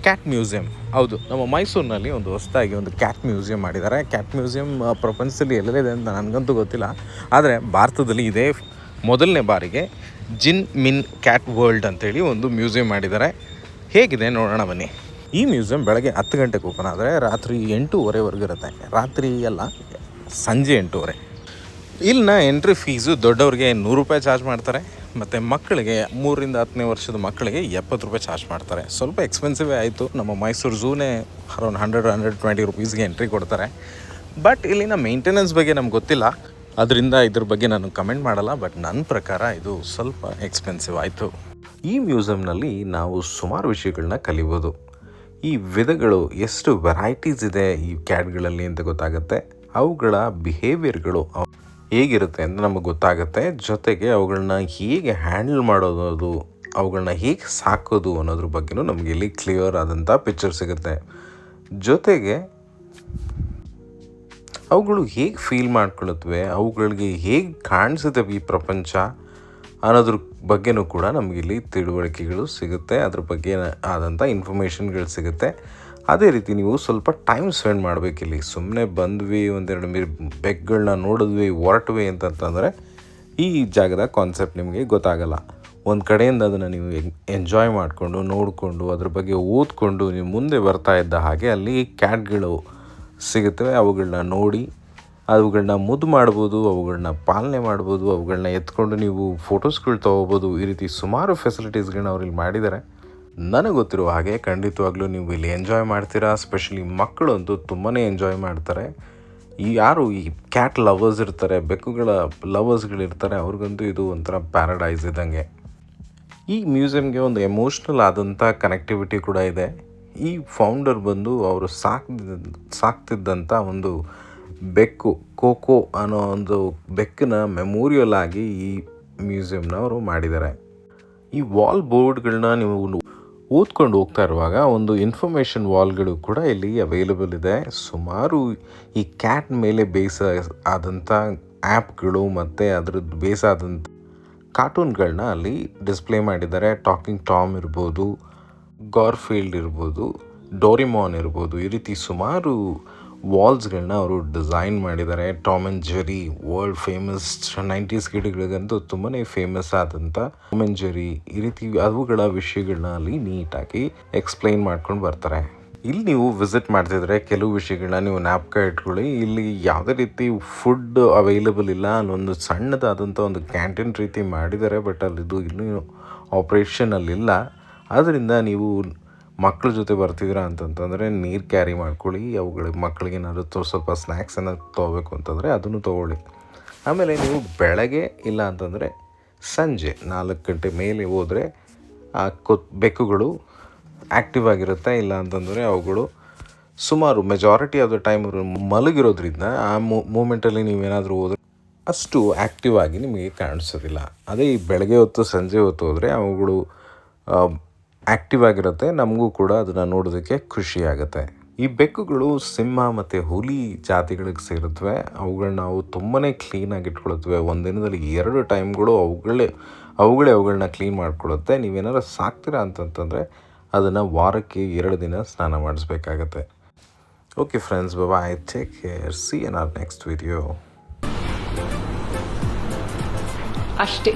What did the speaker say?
Cat museum. ಹೌದು, ನಮ್ಮ ಮೈಸೂರಿನಲ್ಲಿ ಒಂದು ಹೊಸದಾಗಿ ಒಂದು ಕ್ಯಾಟ್ ಮ್ಯೂಸಿಯಂ ಮಾಡಿದ್ದಾರೆ. ಕ್ಯಾಟ್ ಮ್ಯೂಸಿಯಂ ಪ್ರಪಂಚದಲ್ಲಿ ಎಲ್ಲೆಲ್ಲಿದೆ ಅಂತ ನನಗಂತೂ ಗೊತ್ತಿಲ್ಲ, ಆದರೆ ಭಾರತದಲ್ಲಿ ಇದೇ ಮೊದಲನೇ ಬಾರಿಗೆ ಜಿನ್ ಮಿನ್ ಕ್ಯಾಟ್ ವರ್ಲ್ಡ್ ಅಂತೇಳಿ ಒಂದು ಮ್ಯೂಸಿಯಂ ಮಾಡಿದ್ದಾರೆ. ಹೇಗಿದೆ ನೋಡೋಣ ಬನ್ನಿ. ಈ ಮ್ಯೂಸಿಯಂ ಬೆಳಗ್ಗೆ 10 ಗಂಟೆಗೆ ಓಪನ್ ಆದರೆ ರಾತ್ರಿ 8:30ವರೆಗೂ ಇರುತ್ತೆ. ರಾತ್ರಿ ಅಲ್ಲ, ಸಂಜೆ 8:30. ಇಲ್ಲಿನ ಎಂಟ್ರಿ ಫೀಸು ದೊಡ್ಡವ್ರಿಗೆ 100 ರೂಪಾಯಿ ಚಾರ್ಜ್ ಮಾಡ್ತಾರೆ, ಮತ್ತು ಮಕ್ಕಳಿಗೆ 3ರಿಂದ 10ನೇ ವರ್ಷದ ಮಕ್ಕಳಿಗೆ 70 ರೂಪಾಯಿ ಚಾರ್ಜ್ ಮಾಡ್ತಾರೆ. ಸ್ವಲ್ಪ ಎಕ್ಸ್ಪೆನ್ಸಿವೇ ಆಯಿತು. ನಮ್ಮ ಮೈಸೂರು ಝೂನೇ ಅರೌಂಡ್ 100-120 ರುಪೀಸ್ಗೆ ಎಂಟ್ರಿ ಕೊಡ್ತಾರೆ. ಬಟ್ ಇಲ್ಲಿನ ಮೇಂಟೆನೆನ್ಸ್ ಬಗ್ಗೆ ನಮ್ಗೆ ಗೊತ್ತಿಲ್ಲ, ಅದರಿಂದ ಇದ್ರ ಬಗ್ಗೆ ನಾನು ಕಮೆಂಟ್ ಮಾಡಲ್ಲ. ಬಟ್ ನನ್ನ ಪ್ರಕಾರ ಇದು ಸ್ವಲ್ಪ ಎಕ್ಸ್ಪೆನ್ಸಿವ್ ಆಯಿತು. ಈ ಮ್ಯೂಸಿಯಂನಲ್ಲಿ ನಾವು ಸುಮಾರು ವಿಷಯಗಳನ್ನ ಕಲಿಬೋದು. ಈ ವಿಧಗಳು, ಎಷ್ಟು ವೆರೈಟೀಸ್ ಇದೆ ಈ ಕ್ಯಾಟ್ಗಳಲ್ಲಿ ಅಂತ ಗೊತ್ತಾಗುತ್ತೆ. ಅವುಗಳ ಬಿಹೇವಿಯರ್ಗಳು ಹೇಗಿರುತ್ತೆ ಅಂತ ನಮಗೆ ಗೊತ್ತಾಗುತ್ತೆ. ಜೊತೆಗೆ ಅವುಗಳನ್ನ ಹೇಗೆ ಹ್ಯಾಂಡಲ್ ಮಾಡೋದು, ಅವುಗಳನ್ನ ಹೇಗೆ ಸಾಕೋದು ಅನ್ನೋದ್ರ ಬಗ್ಗೆನೂ ನಮಗೆ ಇಲ್ಲಿ ಕ್ಲಿಯರ್ ಆದಂಥ ಪಿಕ್ಚರ್ ಸಿಗುತ್ತೆ. ಜೊತೆಗೆ ಅವುಗಳು ಹೇಗೆ ಫೀಲ್ ಮಾಡ್ಕೊಳ್ಳುತ್ತವೆ, ಅವುಗಳಿಗೆ ಹೇಗೆ ಕಾಣಿಸುತ್ತೆ ಈ ಪ್ರಪಂಚ ಅನ್ನೋದ್ರ ಬಗ್ಗೆನೂ ಕೂಡ ನಮಗಿಲ್ಲಿ ತಿಳುವಳಿಕೆಗಳು ಸಿಗುತ್ತೆ. ಅದ್ರ ಬಗ್ಗೆ ಆದಂಥ ಇನ್ಫಾರ್ಮೇಷನ್ಗಳು ಸಿಗುತ್ತೆ. ಅದೇ ರೀತಿ ನೀವು ಸ್ವಲ್ಪ ಟೈಮ್ ಸ್ಪೆಂಡ್ ಮಾಡಬೇಕಿಲ್ಲಿ. ಸುಮ್ಮನೆ ಬಂದ್ವಿ, ಒಂದೆರಡು ಬೆಕ್ಗಳನ್ನ ನೋಡಿದ್ವಿ, ಹೊರಟ್ವಿ ಅಂತಂತಂದರೆ ಈ ಜಾಗದ ಕಾನ್ಸೆಪ್ಟ್ ನಿಮಗೆ ಗೊತ್ತಾಗಲ್ಲ. ಒಂದು ಕಡೆಯಿಂದ ಅದನ್ನು ನೀವು ಎಂಜಾಯ್ ಮಾಡಿಕೊಂಡು ನೋಡಿಕೊಂಡು ಅದ್ರ ಬಗ್ಗೆ ಓದ್ಕೊಂಡು ನೀವು ಮುಂದೆ ಬರ್ತಾ ಇದ್ದ ಹಾಗೆ ಅಲ್ಲಿ ಕ್ಯಾಟ್ಗಳು ಸಿಗುತ್ತವೆ. ಅವುಗಳನ್ನ ನೋಡಿ ಅವುಗಳನ್ನ ಮುದ್ದು ಮಾಡ್ಬೋದು, ಅವುಗಳನ್ನ ಪಾಲನೆ ಮಾಡ್ಬೋದು, ಅವುಗಳನ್ನ ಎತ್ಕೊಂಡು ನೀವು ಫೋಟೋಸ್ಗಳು ತೊಗೋಬೋದು. ಈ ರೀತಿ ಸುಮಾರು ಫೆಸಿಲಿಟೀಸ್ಗಳನ್ನ ಅವ್ರಲ್ಲಿ ಮಾಡಿದ್ದಾರೆ. ನನಗೆ ಗೊತ್ತಿರುವ ಹಾಗೆ ಖಂಡಿತವಾಗ್ಲೂ ನೀವು ಇಲ್ಲಿ ಎಂಜಾಯ್ ಮಾಡ್ತೀರಾ. ಸ್ಪೆಷಲಿ ಮಕ್ಕಳಂತೂ ತುಂಬಾ ಎಂಜಾಯ್ ಮಾಡ್ತಾರೆ. ಯಾರು ಈ ಕ್ಯಾಟ್ ಲವರ್ಸ್ ಇರ್ತಾರೆ, ಬೆಕ್ಕುಗಳ ಲವರ್ಸ್ಗಳಿರ್ತಾರೆ, ಅವ್ರಿಗಂತೂ ಇದು ಒಂಥರ ಪ್ಯಾರಡೈಸ್ ಇದ್ದಂಗೆ. ಈ ಮ್ಯೂಸಿಯಮ್ಗೆ ಒಂದು ಎಮೋಷ್ನಲ್ ಆದಂಥ ಕನೆಕ್ಟಿವಿಟಿ ಕೂಡ ಇದೆ. ಈ ಫೌಂಡರ್ ಬಂದು ಅವರು ಸಾಕ್ತಿದ್ದಂಥ ಒಂದು ಬೆಕ್ಕು ಕೋಕೋ ಅನ್ನೋ ಒಂದು ಬೆಕ್ಕನ ಮೆಮೋರಿಯಲ್ ಆಗಿ ಈ ಮ್ಯೂಸಿಯಮ್ನ ಅವರು ಮಾಡಿದ್ದಾರೆ. ಈ ವಾಲ್ ಬೋರ್ಡ್ಗಳನ್ನ ನೀವು ಓದ್ಕೊಂಡು ಹೋಗ್ತಾ ಇರುವಾಗ ಒಂದು ಇನ್ಫಾರ್ಮೇಷನ್ ವಾಲ್ಗಳು ಕೂಡ ಇಲ್ಲಿ ಅವೈಲೇಬಲ್ ಇದೆ. ಸುಮಾರು ಈ ಕ್ಯಾಟ್ ಮೇಲೆ ಬೇಸ್ ಆದಂಥ ಆ್ಯಪ್ಗಳು ಮತ್ತು ಅದ್ರದ್ದು ಬೇಸ್ ಆದಂಥ ಕಾರ್ಟೂನ್ಗಳನ್ನ ಅಲ್ಲಿ ಡಿಸ್ಪ್ಲೇ ಮಾಡಿದ್ದಾರೆ. ಟಾಕಿಂಗ್ ಟಾಮ್ ಇರ್ಬೋದು, ಗಾರ್ಫೀಲ್ಡ್ ಇರ್ಬೋದು, ಡೋರಿಮಾನ್ ಇರ್ಬೋದು. ಈ ರೀತಿ ಸುಮಾರು ವಾಲ್ಸ್ಗಳನ್ನ ಅವರು ಡಿಸೈನ್ ಮಾಡಿದ್ದಾರೆ. Tom and Jerry world famous 90s ಕಿಡ್ಗಳಿಗಂತೂ ತುಂಬಾ ಫೇಮಸ್ ಆದಂಥ ಟಾಮ್ ಆ್ಯಂಡ್ ಜೆರಿ, ಈ ರೀತಿ ಅವುಗಳ ವಿಷಯಗಳನ್ನ ಅಲ್ಲಿ ನೀಟಾಗಿ ಎಕ್ಸ್ಪ್ಲೈನ್ ಮಾಡ್ಕೊಂಡು ಬರ್ತಾರೆ. ಇಲ್ಲಿ ನೀವು ವಿಸಿಟ್ ಮಾಡ್ತಿದ್ರೆ ಕೆಲವು ವಿಷಯಗಳನ್ನ ನೀವು ಜ್ಞಾಪಕ ಇಟ್ಕೊಳ್ಳಿ. ಇಲ್ಲಿ ಯಾವುದೇ ರೀತಿ ಫುಡ್ ಅವೈಲೇಬಲ್ ಇಲ್ಲ, ಅಲ್ಲೊಂದು ಸಣ್ಣದಾದಂಥ ಒಂದು ಕ್ಯಾಂಟೀನ್ ರೀತಿ ಮಾಡಿದ್ದಾರೆ. ಬಟ್ ಅಲ್ಲಿದು ಇನ್ನೂ ಆಪ್ರೇಷನಲ್ಲಿಲ್ಲ. ಆದ್ದರಿಂದ ನೀವು ಮಕ್ಕಳ ಜೊತೆ ಬರ್ತಿದ್ದೀರಾ ಅಂತಂತಂದರೆ ನೀರು ಕ್ಯಾರಿ ಮಾಡ್ಕೊಳ್ಳಿ. ಅವುಗಳಿಗೆ ಮಕ್ಕಳಿಗೆ ಏನಾದರೂ ಸ್ವಲ್ಪ ಸ್ನ್ಯಾಕ್ಸ್ ಏನಾದ್ರು ತೊಗೋಬೇಕು ಅಂತಂದರೆ ಅದನ್ನು ತೊಗೊಳ್ಳಿ. ಆಮೇಲೆ ನೀವು ಬೆಳಗ್ಗೆ ಇಲ್ಲ ಅಂತಂದರೆ ಸಂಜೆ 4 ಗಂಟೆ ಮೇಲೆ ಹೋದರೆ ಆ ಬೆಕ್ಕುಗಳು ಆ್ಯಕ್ಟಿವ್ ಆಗಿರುತ್ತೆ. ಇಲ್ಲ ಅಂತಂದರೆ ಅವುಗಳು ಸುಮಾರು ಮೆಜಾರಿಟಿ ಆಫ್ ದ ಟೈಮ್ ಮಲಗಿರೋದ್ರಿಂದ ಆ ಮೂಮೆಂಟಲ್ಲಿ ನೀವೇನಾದರೂ ಹೋದರೆ ಅಷ್ಟು ಆ್ಯಕ್ಟಿವ್ ಆಗಿ ನಿಮಗೆ ಕಾಣಿಸೋದಿಲ್ಲ. ಅದೇ ಈ ಬೆಳಗ್ಗೆ ಹೊತ್ತು ಸಂಜೆ ಹೊತ್ತು ಹೋದರೆ ಅವುಗಳು ಆ್ಯಕ್ಟಿವ್ ಆಗಿರುತ್ತೆ. ನಮಗೂ ಕೂಡ ಅದನ್ನು ನೋಡೋದಕ್ಕೆ ಖುಷಿಯಾಗುತ್ತೆ. ಈ ಬೆಕ್ಕುಗಳು ಸಿಂಹ ಮತ್ತು ಹುಲಿ ಜಾತಿಗಳಿಗೆ ಸೇರುತ್ತವೆ. ಅವುಗಳನ್ನ ನಾವು ತುಂಬಾ ಕ್ಲೀನಾಗಿ ಇಟ್ಕೊಳುತ್ತವೆ. ಒಂದು ದಿನದಲ್ಲಿ 2 ಟೈಮ್ಗಳು ಅವುಗಳನ್ನ ಕ್ಲೀನ್ ಮಾಡ್ಕೊಳ್ಳುತ್ತೆ. ನೀವೇನಾದ್ರು ಸಾಕ್ತೀರಾ ಅಂತಂತಂದರೆ ಅದನ್ನು ವಾರಕ್ಕೆ 2 ದಿನ ಸ್ನಾನ ಮಾಡಿಸ್ಬೇಕಾಗತ್ತೆ. Okay friends, bye, take care, see you in our next video. ಅಷ್ಟೇ.